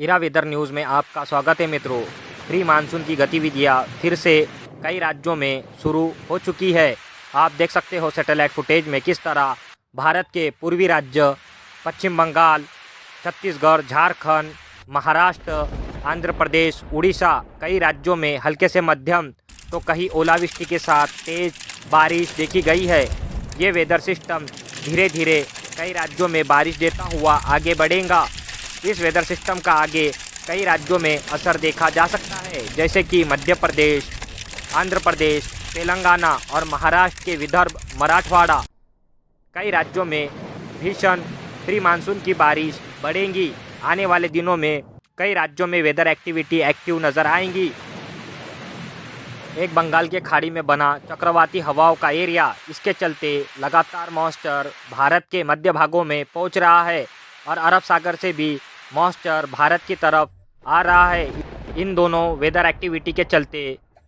इरा weather news में आपका स्वागत है मित्रों। प्री मानसून की गतिविधियां फिर से कई राज्यों में शुरू हो चुकी है। आप देख सकते हो सैटेलाइट फुटेज में किस तरह भारत के पूर्वी राज्य पश्चिम बंगाल, छत्तीसगढ़, झारखंड, महाराष्ट्र, आंध्र प्रदेश, उड़ीसा कई राज्यों में हल्के से मध्यम तो कहीं ओलावृष्टि के साथ तेज़ बारिश देखी गई है। ये वेदर सिस्टम धीरे धीरे कई राज्यों में बारिश देता हुआ आगे बढ़ेगा। इस वेदर सिस्टम का आगे कई राज्यों में असर देखा जा सकता है, जैसे कि मध्य प्रदेश, आंध्र प्रदेश, तेलंगाना और महाराष्ट्र के विदर्भ, मराठवाड़ा कई राज्यों में भीषण प्री मानसून की बारिश बढ़ेगी। आने वाले दिनों में कई राज्यों में वेदर एक्टिविटी एक्टिव नज़र आएंगी। एक बंगाल के खाड़ी में बना चक्रवाती हवाओं का एरिया, इसके चलते लगातार मॉइस्चर भारत के मध्य भागों में पहुंच रहा है और अरब सागर से भी मॉइस्चर भारत की तरफ आ रहा है। इन दोनों वेदर एक्टिविटी के चलते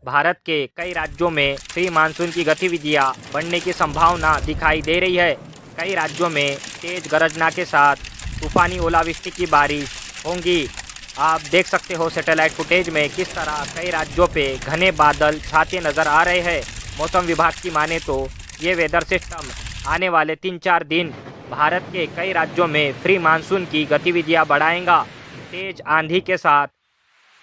भारत के कई राज्यों में प्री मानसून की गतिविधियां बढ़ने की संभावना दिखाई दे रही है। कई राज्यों में तेज गरजना के साथ तूफानी ओलावृष्टि की बारिश होंगी। आप देख सकते हो सैटेलाइट फुटेज में किस तरह कई राज्यों पे घने बादल छाते नज़र आ रहे हैं। मौसम विभाग की माने तो ये वेदर सिस्टम आने वाले 3-4 दिन भारत के कई राज्यों में प्री मानसून की गतिविधियां बढ़ाएगा। तेज आंधी के साथ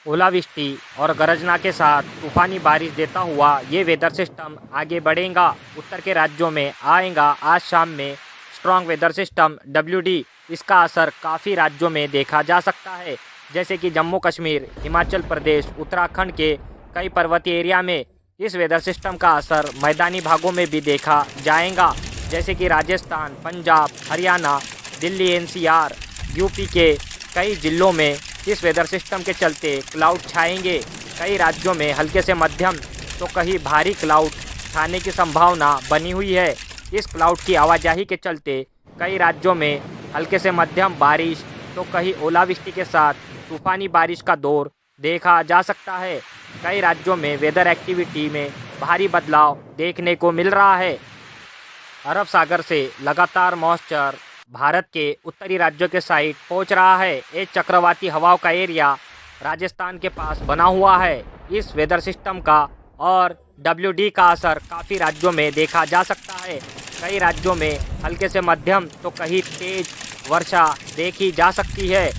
ओलावृष्टि और गरजना के साथ तूफानी बारिश देता हुआ ये वेदर सिस्टम आगे बढ़ेगा, उत्तर के राज्यों में आएगा। आज शाम में स्ट्रॉन्ग वेदर सिस्टम WD, इसका असर काफ़ी राज्यों में देखा जा सकता है, जैसे कि जम्मू कश्मीर, हिमाचल प्रदेश, उत्तराखंड के कई पर्वतीय एरिया में इस वेदर सिस्टम का असर मैदानी भागों में भी देखा जाएगा, जैसे कि राजस्थान, पंजाब, हरियाणा, दिल्ली, NCR, UP के कई जिलों में इस वेदर सिस्टम के चलते क्लाउड छाएंगे। कई राज्यों में हल्के से मध्यम तो कहीं भारी क्लाउड छाने की संभावना बनी हुई है। इस क्लाउड की आवाजाही के चलते कई राज्यों में हल्के से मध्यम बारिश तो कहीं ओलावृष्टि के साथ तूफानी बारिश का दौर देखा जा सकता है। कई राज्यों में वेदर एक्टिविटी में भारी बदलाव देखने को मिल रहा है। अरब सागर से लगातार मॉइस्चर भारत के उत्तरी राज्यों के साइड पहुंच रहा है। एक चक्रवाती हवाओं का एरिया राजस्थान के पास बना हुआ है। इस वेदर सिस्टम का और WD का असर काफ़ी राज्यों में देखा जा सकता है। कई राज्यों में हल्के से मध्यम तो कहीं तेज वर्षा देखी जा सकती है।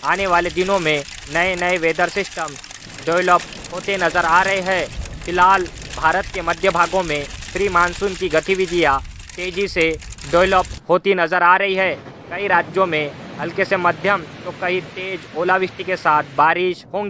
आने वाले दिनों में नए नए वेदर सिस्टम डेवलप होते नज़र आ रहे हैं। फिलहाल भारत के मध्य भागों में प्री मानसून की गतिविधियां तेज़ी से डेवलप होती नज़र आ रही है। कई राज्यों में हल्के से मध्यम तो कहीं तेज ओलावृष्टि के साथ बारिश होंगी।